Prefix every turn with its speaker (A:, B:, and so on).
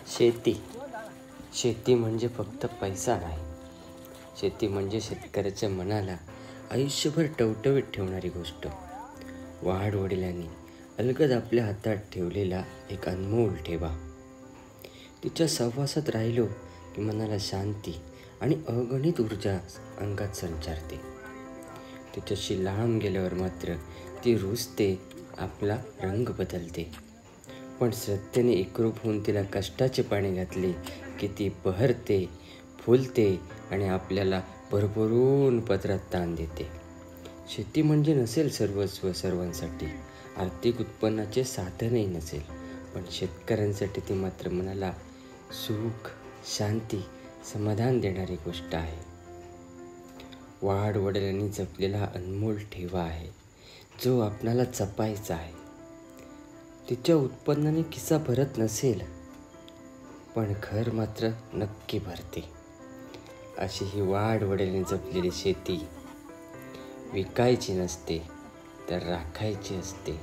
A: शेती शेती म्हणजे फक्त पैसा नाही. शेती म्हणजे शेतकऱ्याच्या मनाला आयुष्यभर टवटवीत ठेवणारी गोष्ट. वडिलांनी अलगद आपल्या हातात ठेवलेला एक अनमोल ठेवा. तिच्या सहवासात राहिलो की मनाला शांती आणि अगणित ऊर्जा अंगात संचारते. तिच्याशी लांब गेल्यावर मात्र ती रुजते, आपला रंग बदलते. पण श्रद्धेने एकरूप होऊन तिला कष्टाचे पाणी घातले की ती बहरते, फुलते आणि आपल्याला भरभरून पदरात ताण देते. शेती म्हणजे नसेल सर्वस्व सर्वांसाठी, आर्थिक उत्पन्नाचे साधनही नसेल, पण शेतकऱ्यांसाठी ती मात्र मनाला सुख, शांती, समाधान देणारी गोष्ट आहे. वडिलांनी जपलेला अनमोल ठेवा आहे, जो आपणाला जपायचा आहे. तिच्या उत्पन्नाने किस्सा भरत नसेल, पण घर मात्र नक्की भरते. अशी ही वडिलांनी जपलेली शेती विकायची नसते, तर राखायची असते.